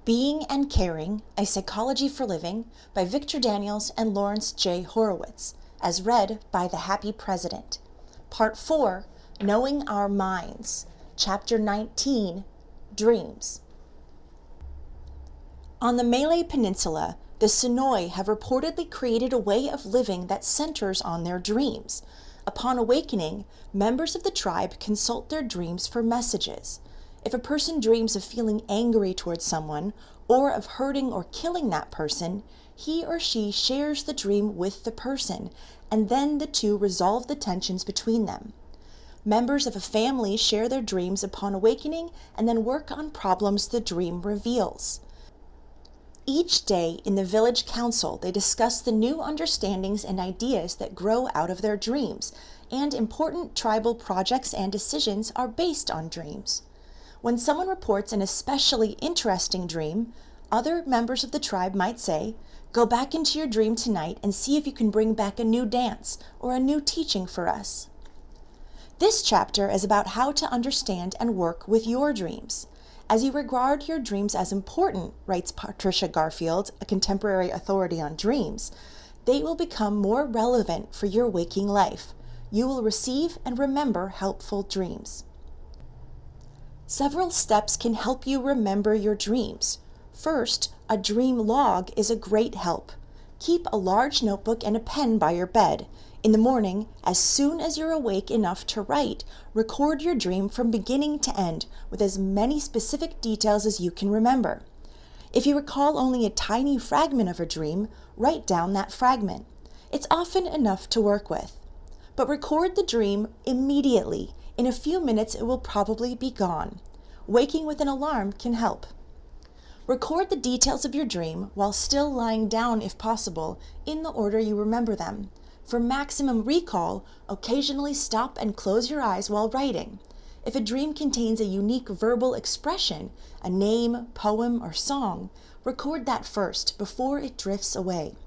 Being and Caring, A Psychology for Living by Victor Daniels and Laurence J. Horowitz, as read by The Happy President. Part 4, Knowing Our Minds, Chapter 19, Dreams. On the Malay Peninsula, the Sonoy have reportedly created a way of living that centers on their dreams. Upon awakening, members of the tribe consult their dreams for messages. If a person dreams of feeling angry towards someone, or of hurting or killing that person, he or she shares the dream with the person, and then the two resolve the tensions between them. Members of a family share their dreams upon awakening and then work on problems the dream reveals. Each day in the village council, they discuss the new understandings and ideas that grow out of their dreams, and important tribal projects and decisions are based on dreams. When someone reports an especially interesting dream, other members of the tribe might say, "Go back into your dream tonight and see if you can bring back a new dance or a new teaching for us." This chapter is about how to understand and work with your dreams. As you regard your dreams as important, writes Patricia Garfield, a contemporary authority on dreams, they will become more relevant for your waking life. You will receive and remember helpful dreams. Several steps can help you remember your dreams. First, a dream log is a great help. Keep a large notebook and a pen by your bed. In the morning, as soon as you're awake enough to write, record your dream from beginning to end with as many specific details as you can remember. If you recall only a tiny fragment of a dream, write down that fragment. It's often enough to work with. But record the dream immediately. In a few minutes, it will probably be gone. Waking with an alarm can help. Record the details of your dream while still lying down if possible, in the order you remember them. For maximum recall, occasionally stop and close your eyes while writing. If a dream contains a unique verbal expression, a name, poem, or song, record that first before it drifts away.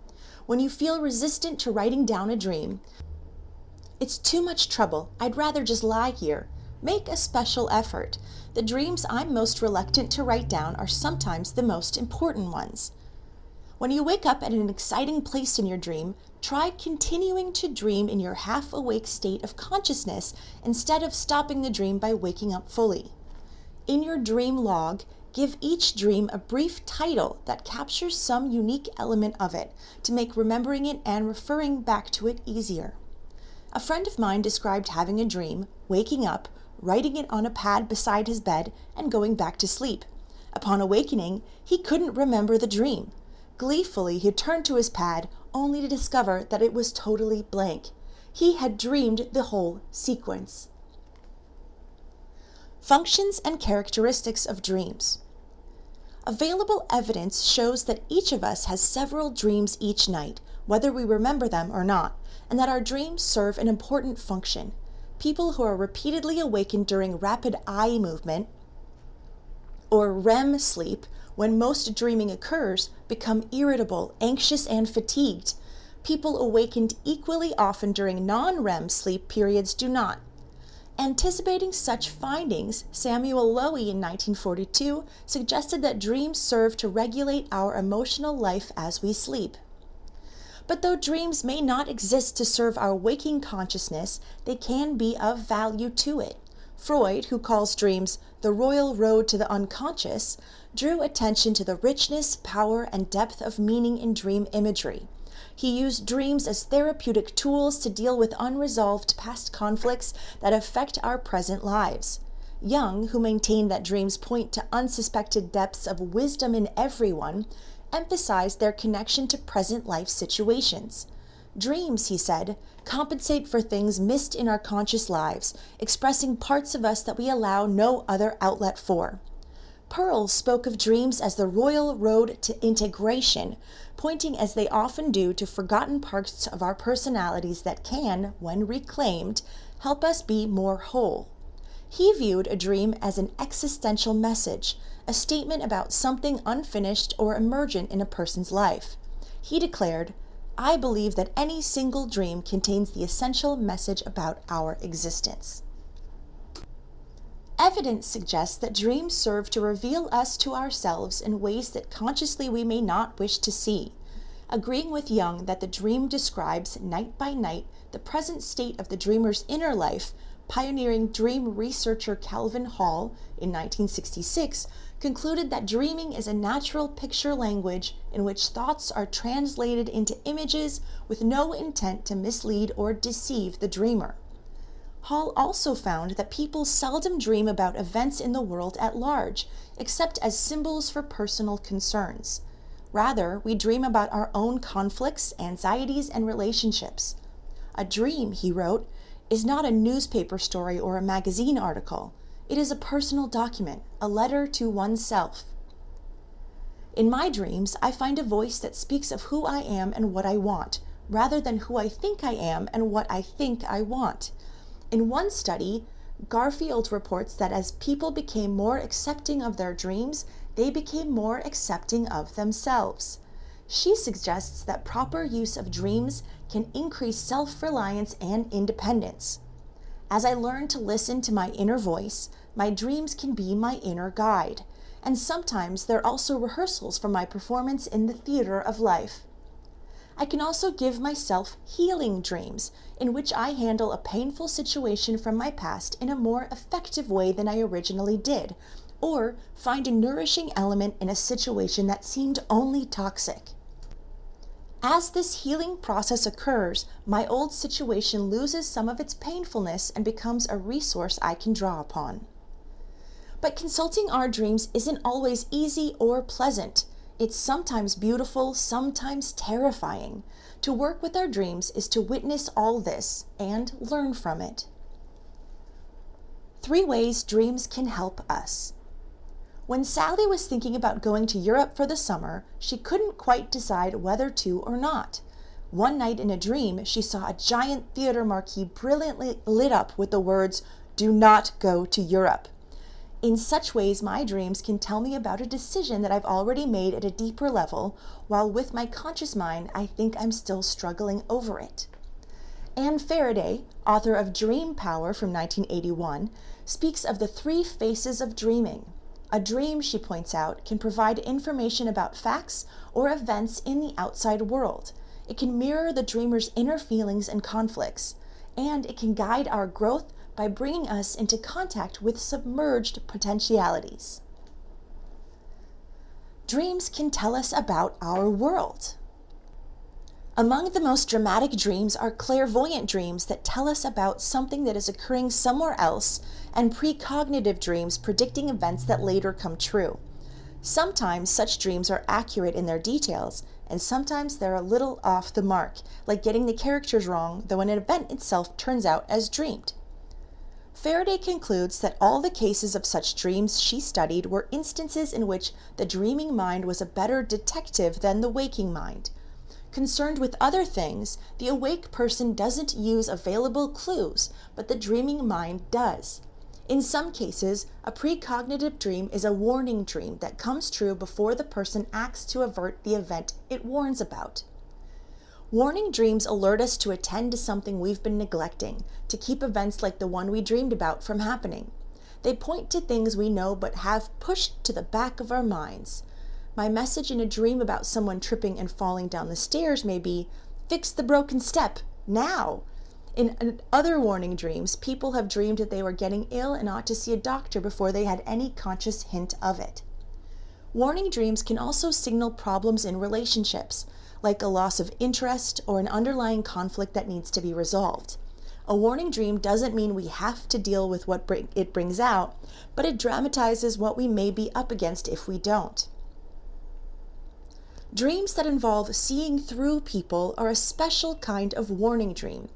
When you feel resistant to writing down a dream, "It's too much trouble, I'd rather just lie here," make a special effort. The dreams I'm most reluctant to write down are sometimes the most important ones. When you wake up at an exciting place in your dream, try continuing to dream in your half-awake state of consciousness instead of stopping the dream by waking up fully. In your dream log, give each dream a brief title that captures some unique element of it to make remembering it and referring back to it easier. A friend of mine described having a dream, waking up, writing it on a pad beside his bed, and going back to sleep. Upon awakening, he couldn't remember the dream. Gleefully, he turned to his pad, only to discover that it was totally blank. He had dreamed the whole sequence. Functions and characteristics of dreams. Available evidence shows that each of us has several dreams each night, whether we remember them or not, and that our dreams serve an important function. People who are repeatedly awakened during rapid eye movement, or REM sleep, when most dreaming occurs, become irritable, anxious, and fatigued. People awakened equally often during non-REM sleep periods do not. Anticipating such findings, Samuel Lowy in 1942 suggested that dreams serve to regulate our emotional life as we sleep. But though dreams may not exist to serve our waking consciousness, they can be of value to it. Freud, who calls dreams the royal road to the unconscious, drew attention to the richness, power, and depth of meaning in dream imagery. He used dreams as therapeutic tools to deal with unresolved past conflicts that affect our present lives. Jung, who maintained that dreams point to unsuspected depths of wisdom in everyone, emphasized their connection to present life situations. Dreams, he said, compensate for things missed in our conscious lives, expressing parts of us that we allow no other outlet for. Pearl spoke of dreams as the royal road to integration, pointing as they often do to forgotten parts of our personalities that can, when reclaimed, help us be more whole. He viewed a dream as an existential message, a statement about something unfinished or emergent in a person's life. He declared, "I believe that any single dream contains the essential message about our existence." Evidence suggests that dreams serve to reveal us to ourselves in ways that consciously we may not wish to see. Agreeing with Jung that the dream describes, night by night, the present state of the dreamer's inner life, pioneering dream researcher Calvin Hall in 1966 concluded that dreaming is a natural picture language in which thoughts are translated into images with no intent to mislead or deceive the dreamer. Hall also found that people seldom dream about events in the world at large, except as symbols for personal concerns. Rather, we dream about our own conflicts, anxieties, and relationships. A dream, he wrote, is not a newspaper story or a magazine article. It is a personal document, a letter to oneself. In my dreams, I find a voice that speaks of who I am and what I want, rather than who I think I am and what I think I want. In one study, Garfield reports that as people became more accepting of their dreams, they became more accepting of themselves. She suggests that proper use of dreams can increase self-reliance and independence. As I learn to listen to my inner voice, my dreams can be my inner guide, and sometimes they're also rehearsals for my performance in the theater of life. I can also give myself healing dreams, in which I handle a painful situation from my past in a more effective way than I originally did, or find a nourishing element in a situation that seemed only toxic. As this healing process occurs, my old situation loses some of its painfulness and becomes a resource I can draw upon. But consulting our dreams isn't always easy or pleasant. It's sometimes beautiful, sometimes terrifying. To work with our dreams is to witness all this and learn from it. 3 ways dreams can help us. When Sally was thinking about going to Europe for the summer, she couldn't quite decide whether to or not. One night in a dream, she saw a giant theater marquee brilliantly lit up with the words, "Do not go to Europe." In such ways, my dreams can tell me about a decision that I've already made at a deeper level, while with my conscious mind, I think I'm still struggling over it. Anne Faraday, author of Dream Power from 1981, speaks of the 3 phases of dreaming. A dream, she points out, can provide information about facts or events in the outside world. It can mirror the dreamer's inner feelings and conflicts, and it can guide our growth by bringing us into contact with submerged potentialities. Dreams can tell us about our world. Among the most dramatic dreams are clairvoyant dreams that tell us about something that is occurring somewhere else, and precognitive dreams predicting events that later come true. Sometimes such dreams are accurate in their details, and sometimes they're a little off the mark, like getting the characters wrong, though an event itself turns out as dreamed. Faraday concludes that all the cases of such dreams she studied were instances in which the dreaming mind was a better detective than the waking mind. Concerned with other things, the awake person doesn't use available clues, but the dreaming mind does. In some cases, a precognitive dream is a warning dream that comes true before the person acts to avert the event it warns about. Warning dreams alert us to attend to something we've been neglecting, to keep events like the one we dreamed about from happening. They point to things we know but have pushed to the back of our minds. My message in a dream about someone tripping and falling down the stairs may be, "Fix the broken step, now!" In other warning dreams, people have dreamed that they were getting ill and ought to see a doctor before they had any conscious hint of it. Warning dreams can also signal problems in relationships, like a loss of interest or an underlying conflict that needs to be resolved. A warning dream doesn't mean we have to deal with what it brings out, but it dramatizes what we may be up against if we don't. Dreams that involve seeing through people are a special kind of warning dream.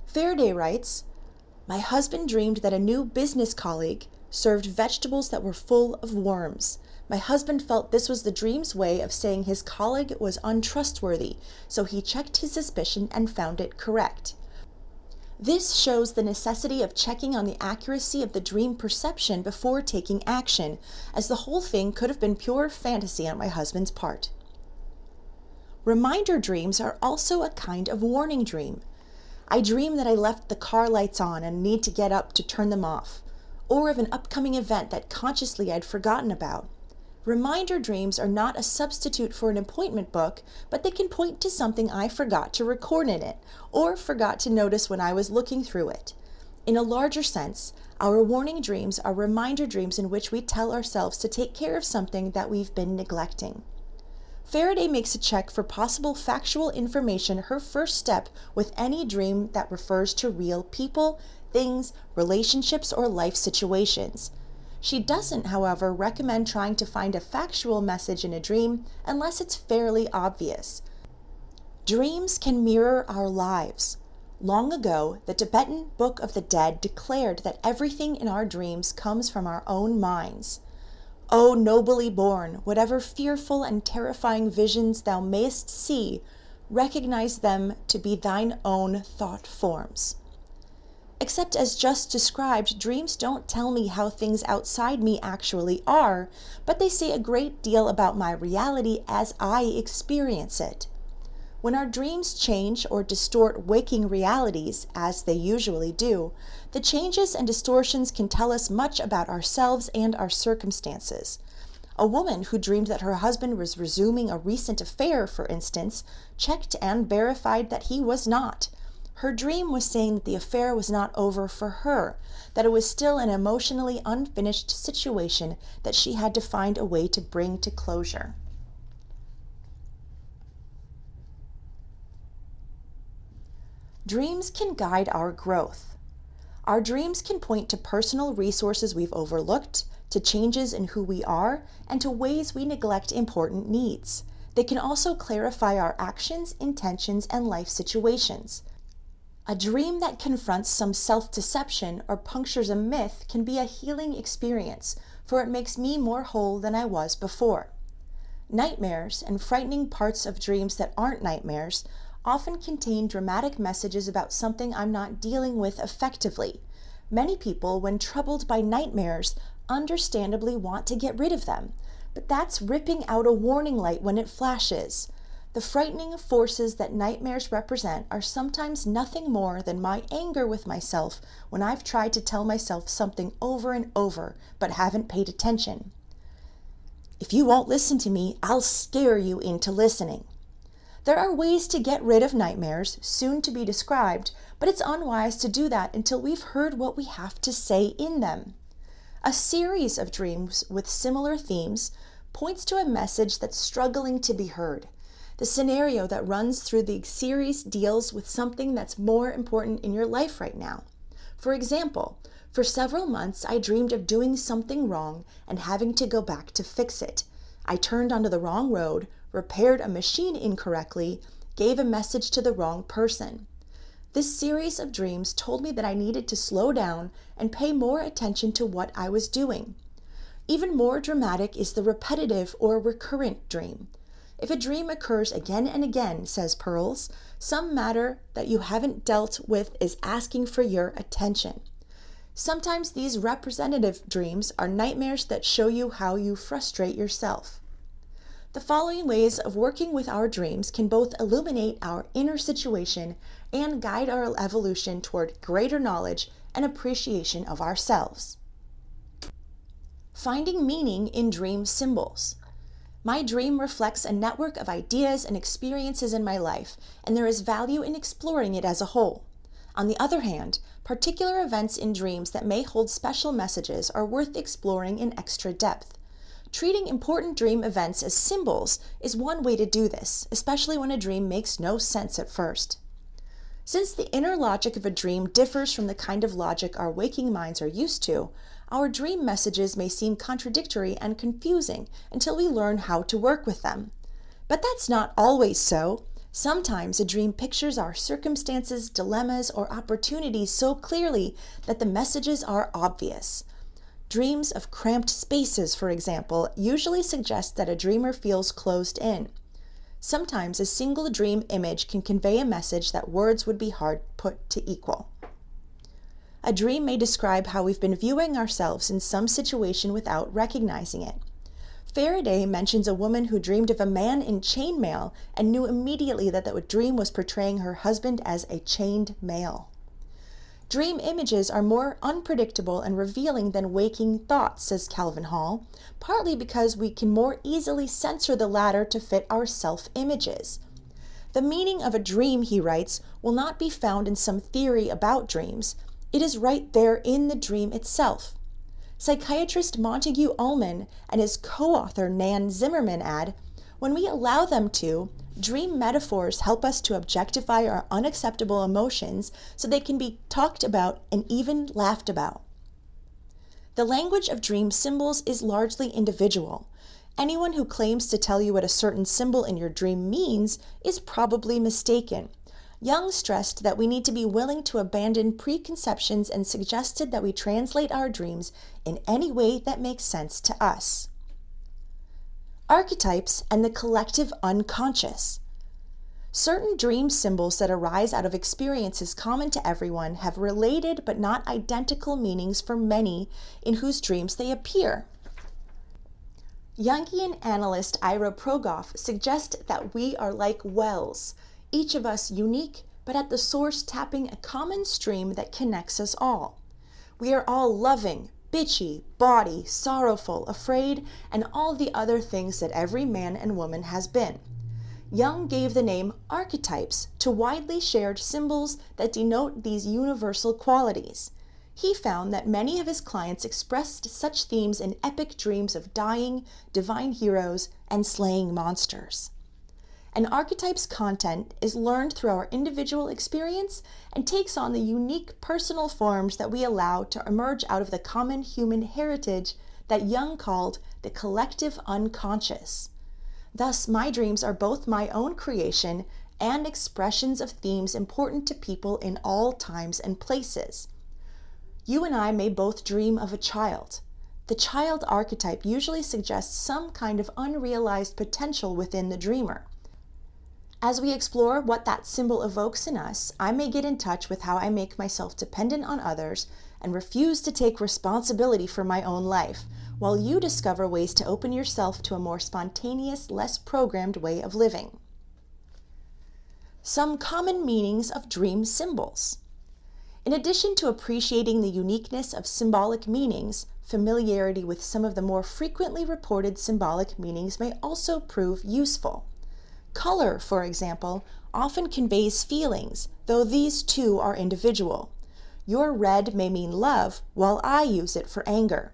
Faraday writes, "My husband dreamed that a new business colleague served vegetables that were full of worms. My husband felt this was the dream's way of saying his colleague was untrustworthy, so he checked his suspicion and found it correct." This shows the necessity of checking on the accuracy of the dream perception before taking action, as the whole thing could have been pure fantasy on my husband's part. Reminder dreams are also a kind of warning dream. I dream that I left the car lights on and need to get up to turn them off. or of an upcoming event that consciously I'd forgotten about. Reminder dreams are not a substitute for an appointment book, but they can point to something I forgot to record in it, or forgot to notice when I was looking through it. In a larger sense, our warning dreams are reminder dreams in which we tell ourselves to take care of something that we've been neglecting. Faraday makes a check for possible factual information her first step with any dream that refers to real people, things, relationships, or life situations. She doesn't, however, recommend trying to find a factual message in a dream unless it's fairly obvious. Dreams can mirror our lives. Long ago, the Tibetan Book of the Dead declared that everything in our dreams comes from our own minds. O nobly born, whatever fearful and terrifying visions thou mayest see, recognize them to be thine own thought forms. Except as just described, dreams don't tell me how things outside me actually are, but they say a great deal about my reality as I experience it. When our dreams change or distort waking realities, as they usually do, the changes and distortions can tell us much about ourselves and our circumstances. A woman who dreamed that her husband was resuming a recent affair, for instance, checked and verified that he was not. Her dream was saying that the affair was not over for her, that it was still an emotionally unfinished situation that she had to find a way to bring to closure. Dreams can guide our growth. Our dreams can point to personal resources we've overlooked, to changes in who we are, and to ways we neglect important needs. They can also clarify our actions, intentions, and life situations. A dream that confronts some self-deception or punctures a myth can be a healing experience, for it makes me more whole than I was before. Nightmares and frightening parts of dreams that aren't nightmares often contain dramatic messages about something I'm not dealing with effectively. Many people, when troubled by nightmares, understandably want to get rid of them, but that's ripping out a warning light when it flashes. The frightening forces that nightmares represent are sometimes nothing more than my anger with myself when I've tried to tell myself something over and over but haven't paid attention. If you won't listen to me, I'll scare you into listening. There are ways to get rid of nightmares, soon to be described, but it's unwise to do that until we've heard what we have to say in them. A series of dreams with similar themes points to a message that's struggling to be heard. The scenario that runs through the series deals with something that's more important in your life right now. For example, for several months I dreamed of doing something wrong and having to go back to fix it. I turned onto the wrong road, repaired a machine incorrectly, gave a message to the wrong person. This series of dreams told me that I needed to slow down and pay more attention to what I was doing. Even more dramatic is the repetitive or recurrent dream. If a dream occurs again and again, says Pearls, some matter that you haven't dealt with is asking for your attention. Sometimes these representative dreams are nightmares that show you how you frustrate yourself. The following ways of working with our dreams can both illuminate our inner situation and guide our evolution toward greater knowledge and appreciation of ourselves. Finding meaning in dream symbols. My dream reflects a network of ideas and experiences in my life, and there is value in exploring it as a whole. On the other hand, particular events in dreams that may hold special messages are worth exploring in extra depth. Treating important dream events as symbols is one way to do this, especially when a dream makes no sense at first. Since the inner logic of a dream differs from the kind of logic our waking minds are used to, our dream messages may seem contradictory and confusing until we learn how to work with them. But that's not always so. Sometimes a dream pictures our circumstances, dilemmas, or opportunities so clearly that the messages are obvious. Dreams of cramped spaces, for example, usually suggest that a dreamer feels closed in. Sometimes a single dream image can convey a message that words would be hard put to equal. A dream may describe how we've been viewing ourselves in some situation without recognizing it. Faraday mentions a woman who dreamed of a man in chainmail and knew immediately that the dream was portraying her husband as a chained male. Dream images are more unpredictable and revealing than waking thoughts, says Calvin Hall, partly because we can more easily censor the latter to fit our self-images. The meaning of a dream, he writes, will not be found in some theory about dreams. It is right there in the dream itself. Psychiatrist Montague Ullman and his co-author Nan Zimmerman add, when we allow them to, dream metaphors help us to objectify our unacceptable emotions so they can be talked about and even laughed about. The language of dream symbols is largely individual. Anyone who claims to tell you what a certain symbol in your dream means is probably mistaken. Jung stressed that we need to be willing to abandon preconceptions and suggested that we translate our dreams in any way that makes sense to us. Archetypes and the collective unconscious. Certain dream symbols that arise out of experiences common to everyone have related but not identical meanings for many in whose dreams they appear. Jungian analyst Ira Progoff suggests that we are like wells, each of us unique, but at the source tapping a common stream that connects us all. We are all loving, bitchy, bawdy, sorrowful, afraid, and all the other things that every man and woman has been. Jung gave the name archetypes to widely shared symbols that denote these universal qualities. He found that many of his clients expressed such themes in epic dreams of dying, divine heroes, and slaying monsters. An archetype's content is learned through our individual experience and takes on the unique personal forms that we allow to emerge out of the common human heritage that Jung called the collective unconscious. Thus, my dreams are both my own creation and expressions of themes important to people in all times and places. You and I may both dream of a child. The child archetype usually suggests some kind of unrealized potential within the dreamer. As we explore what that symbol evokes in us, I may get in touch with how I make myself dependent on others and refuse to take responsibility for my own life, while you discover ways to open yourself to a more spontaneous, less programmed way of living. Some common meanings of dream symbols. In addition to appreciating the uniqueness of symbolic meanings, familiarity with some of the more frequently reported symbolic meanings may also prove useful. Color, for example, often conveys feelings, though these too are individual. Your red may mean love, while I use it for anger.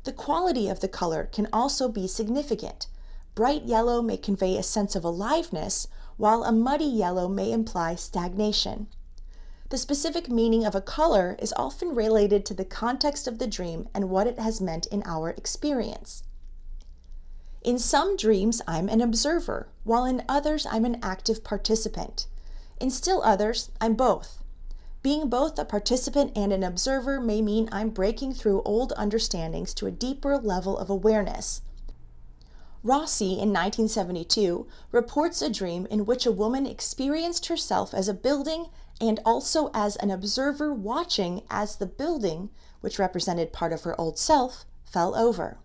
The quality of the color can also be significant. Bright yellow may convey a sense of aliveness, while a muddy yellow may imply stagnation. The specific meaning of a color is often related to the context of the dream and what it has meant in our experience. In some dreams, I'm an observer, while in others, I'm an active participant. In still others, I'm both. Being both a participant and an observer may mean I'm breaking through old understandings to a deeper level of awareness. Rossi, in 1972, reports a dream in which a woman experienced herself as a building and also as an observer watching as the building, which represented part of her old self, fell over.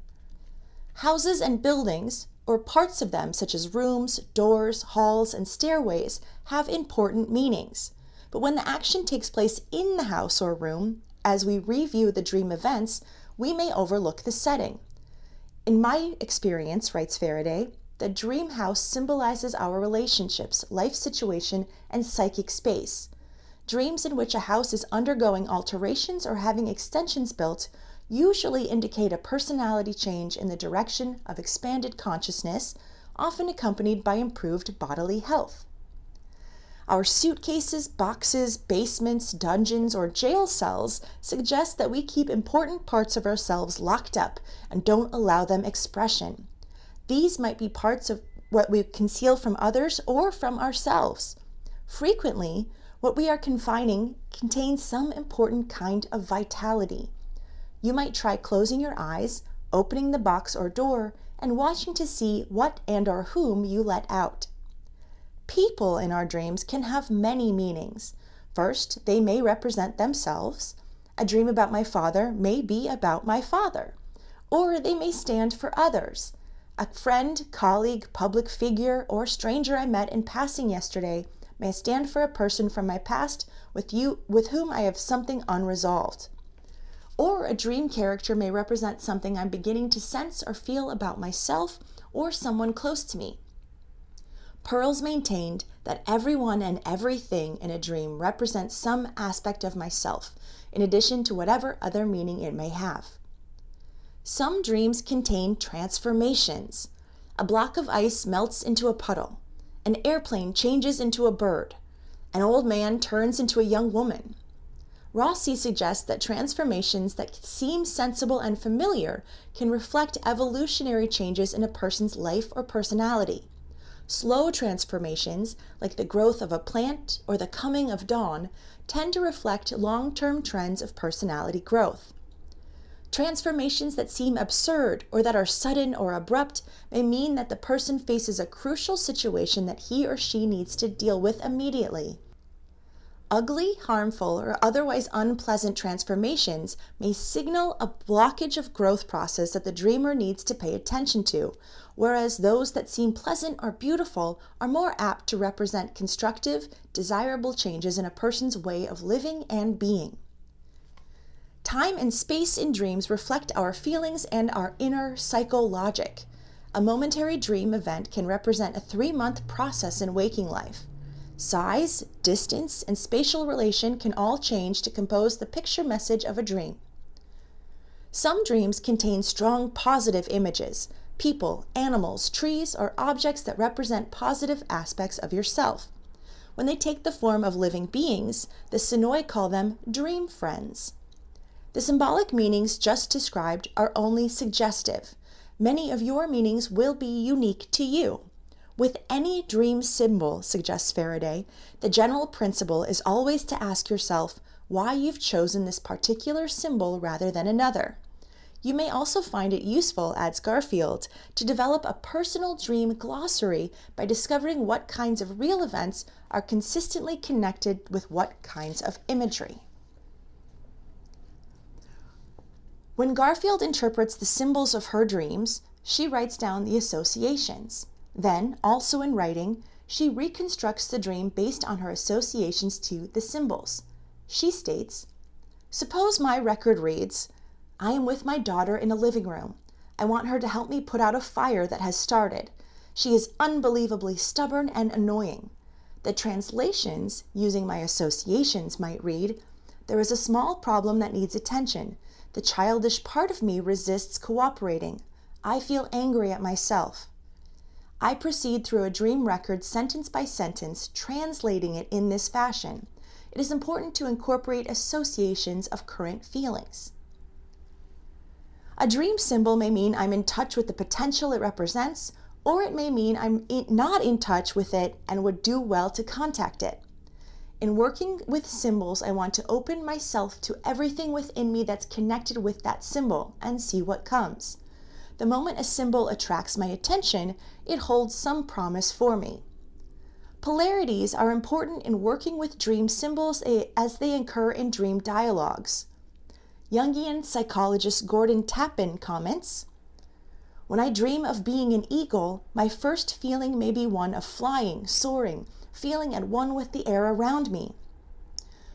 Houses and buildings, or parts of them such as rooms, doors, halls, and stairways, have important meanings. But when the action takes place in the house or room, as we review the dream events, we may overlook the setting. In my experience, writes Faraday, the dream house symbolizes our relationships, life situation, and psychic space. Dreams in which a house is undergoing alterations or having extensions built usually indicate a personality change in the direction of expanded consciousness, often accompanied by improved bodily health. Our suitcases, boxes, basements, dungeons, or jail cells suggest that we keep important parts of ourselves locked up and don't allow them expression. These might be parts of what we conceal from others or from ourselves. Frequently, what we are confining contains some important kind of vitality. You might try closing your eyes, opening the box or door, and watching to see what and or whom you let out. People in our dreams can have many meanings. First, they may represent themselves. A dream about my father may be about my father. Or they may stand for others. A friend, colleague, public figure, or stranger I met in passing yesterday may stand for a person from my past with whom I have something unresolved. Or a dream character may represent something I'm beginning to sense or feel about myself or someone close to me. Pearls maintained that everyone and everything in a dream represents some aspect of myself, in addition to whatever other meaning it may have. Some dreams contain transformations. A block of ice melts into a puddle. An airplane changes into a bird. An old man turns into a young woman. Rossi suggests that transformations that seem sensible and familiar can reflect evolutionary changes in a person's life or personality. Slow transformations, like the growth of a plant or the coming of dawn, tend to reflect long-term trends of personality growth. Transformations that seem absurd or that are sudden or abrupt may mean that the person faces a crucial situation that he or she needs to deal with immediately. Ugly, harmful, or otherwise unpleasant transformations may signal a blockage of growth process that the dreamer needs to pay attention to, whereas those that seem pleasant or beautiful are more apt to represent constructive, desirable changes in a person's way of living and being. Time and space in dreams reflect our feelings and our inner psychologic. A momentary dream event can represent a 3-month process in waking life. Size, distance, and spatial relation can all change to compose the picture message of a dream. Some dreams contain strong positive images, people, animals, trees, or objects that represent positive aspects of yourself. When they take the form of living beings, the Sinoi call them dream friends. The symbolic meanings just described are only suggestive. Many of your meanings will be unique to you. With any dream symbol, suggests Faraday, the general principle is always to ask yourself why you've chosen this particular symbol rather than another. You may also find it useful, adds Garfield, to develop a personal dream glossary by discovering what kinds of real events are consistently connected with what kinds of imagery. When Garfield interprets the symbols of her dreams, she writes down the associations. Then, also in writing, she reconstructs the dream based on her associations to the symbols. She states, "Suppose my record reads, I am with my daughter in a living room. I want her to help me put out a fire that has started. She is unbelievably stubborn and annoying." The translations, using my associations, might read, "There is a small problem that needs attention. The childish part of me resists cooperating. I feel angry at myself." I proceed through a dream record sentence by sentence, translating it in this fashion. It is important to incorporate associations of current feelings. A dream symbol may mean I'm in touch with the potential it represents, or it may mean I'm not in touch with it and would do well to contact it. In working with symbols, I want to open myself to everything within me that's connected with that symbol and see what comes. The moment a symbol attracts my attention, it holds some promise for me. Polarities are important in working with dream symbols as they occur in dream dialogues. Jungian psychologist Gordon Tappan comments, "When I dream of being an eagle, my first feeling may be one of flying, soaring, feeling at one with the air around me.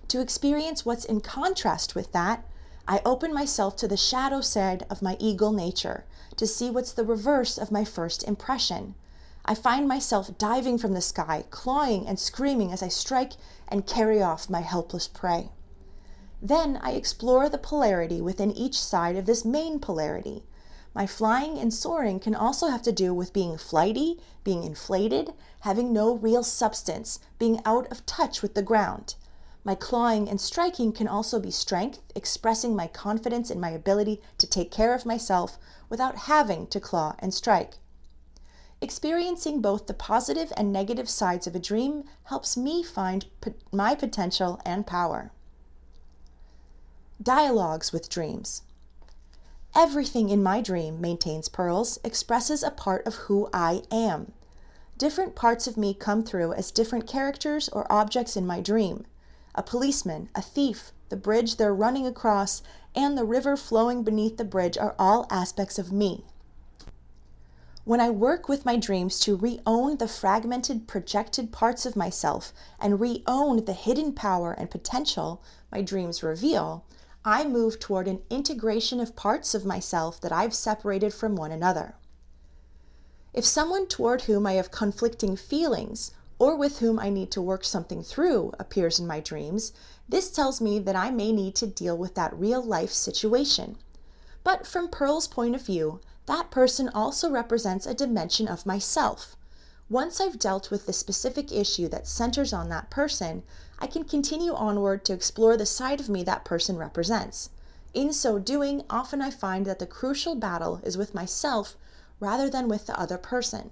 To experience what's in contrast with that, I open myself to the shadow side of my eagle nature, to see what's the reverse of my first impression. I find myself diving from the sky, clawing and screaming as I strike and carry off my helpless prey. Then I explore the polarity within each side of this main polarity. My flying and soaring can also have to do with being flighty, being inflated, having no real substance, being out of touch with the ground. My clawing and striking can also be strength, expressing my confidence in my ability to take care of myself without having to claw and strike. Experiencing both the positive and negative sides of a dream helps me find my potential and power." Dialogues with dreams. Everything in my dream, maintains Pearls, expresses a part of who I am. Different parts of me come through as different characters or objects in my dream. A policeman, a thief, the bridge they're running across, and the river flowing beneath the bridge are all aspects of me. When I work with my dreams to re-own the fragmented, projected parts of myself and re-own the hidden power and potential my dreams reveal, I move toward an integration of parts of myself that I've separated from one another. If someone toward whom I have conflicting feelings or with whom I need to work something through appears in my dreams, this tells me that I may need to deal with that real-life situation. But from Pearl's point of view, that person also represents a dimension of myself. Once I've dealt with the specific issue that centers on that person, I can continue onward to explore the side of me that person represents. In so doing, often I find that the crucial battle is with myself rather than with the other person.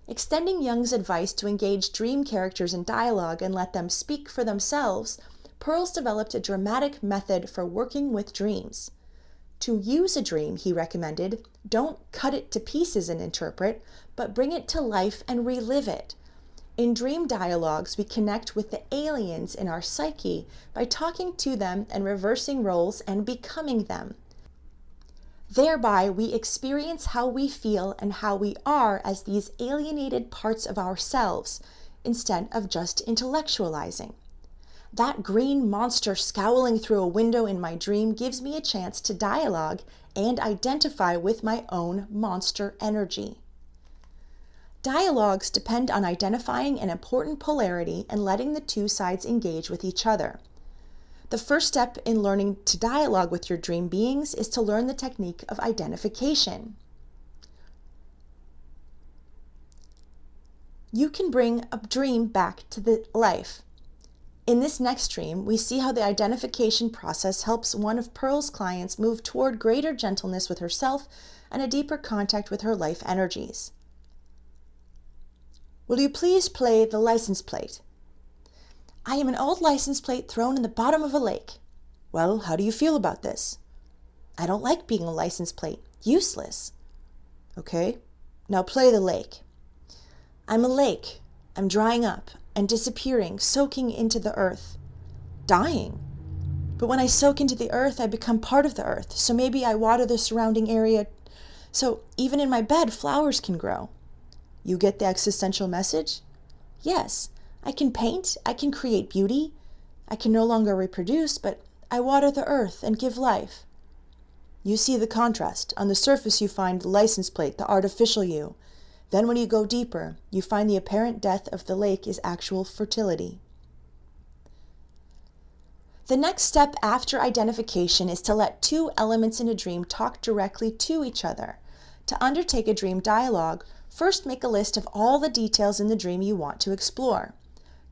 Extending Jung's advice to engage dream characters in dialogue and let them speak for themselves, Pearls developed a dramatic method for working with dreams. To use a dream, he recommended, don't cut it to pieces and interpret, but bring it to life and relive it. In dream dialogues, we connect with the aliens in our psyche by talking to them and reversing roles and becoming them. Thereby, we experience how we feel and how we are as these alienated parts of ourselves, instead of just intellectualizing. That green monster scowling through a window in my dream gives me a chance to dialogue and identify with my own monster energy. Dialogues depend on identifying an important polarity and letting the two sides engage with each other. The first step in learning to dialogue with your dream beings is to learn the technique of identification. You can bring a dream back to the life. In this next dream, we see how the identification process helps one of Pearl's clients move toward greater gentleness with herself and a deeper contact with her life energies. Will you please play the license plate? I am an old license plate thrown in the bottom of a lake. Well, how do you feel about this? I don't like being a license plate. Useless. Okay, now play the lake. I'm a lake. I'm drying up and disappearing, soaking into the earth. Dying. But when I soak into the earth, I become part of the earth. So maybe I water the surrounding area. So even in my bed, flowers can grow. You get the existential message? Yes. I can paint, I can create beauty, I can no longer reproduce, but I water the earth and give life. You see the contrast. On the surface you find the license plate, the artificial you. Then when you go deeper, you find the apparent death of the lake is actual fertility. The next step after identification is to let two elements in a dream talk directly to each other. To undertake a dream dialogue, first make a list of all the details in the dream you want to explore.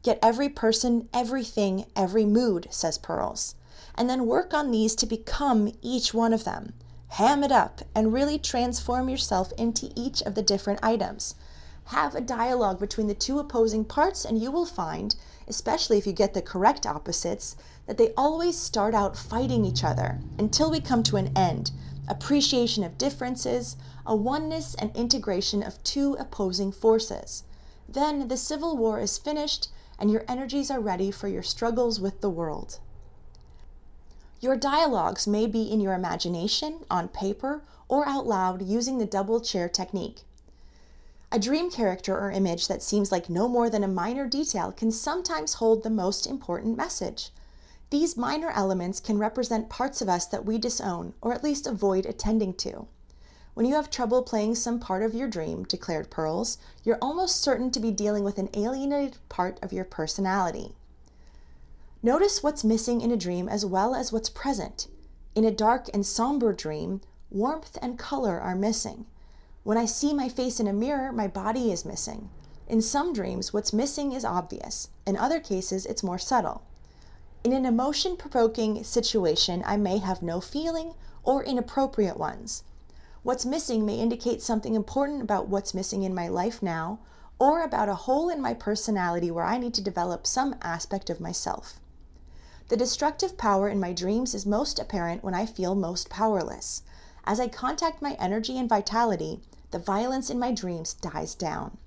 Get every person, everything, every mood, says Pearls, and then work on these to become each one of them. Ham it up and really transform yourself into each of the different items. Have a dialogue between the two opposing parts and you will find, especially if you get the correct opposites, that they always start out fighting each other until we come to an end, appreciation of differences, a oneness and integration of two opposing forces. Then the civil war is finished and your energies are ready for your struggles with the world. Your dialogues may be in your imagination, on paper, or out loud using the double chair technique. A dream character or image that seems like no more than a minor detail can sometimes hold the most important message. These minor elements can represent parts of us that we disown, or at least avoid attending to. When you have trouble playing some part of your dream, declared Pearls, you're almost certain to be dealing with an alienated part of your personality. Notice what's missing in a dream as well as what's present. In a dark and somber dream, warmth and color are missing. When I see my face in a mirror, my body is missing. In some dreams, what's missing is obvious. In other cases, it's more subtle. In an emotion-provoking situation, I may have no feeling or inappropriate ones. What's missing may indicate something important about what's missing in my life now, or about a hole in my personality where I need to develop some aspect of myself. The destructive power in my dreams is most apparent when I feel most powerless. As I contact my energy and vitality, the violence in my dreams dies down.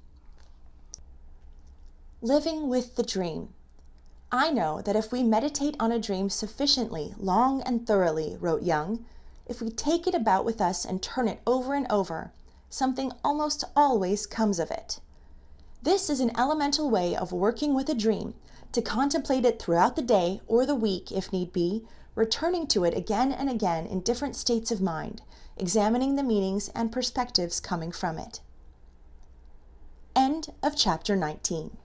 Living with the dream. I know that if we meditate on a dream sufficiently, long and thoroughly, wrote Jung, if we take it about with us and turn it over and over, something almost always comes of it. This is an elemental way of working with a dream, to contemplate it throughout the day or the week if need be, returning to it again and again in different states of mind, examining the meanings and perspectives coming from it. End of chapter 19.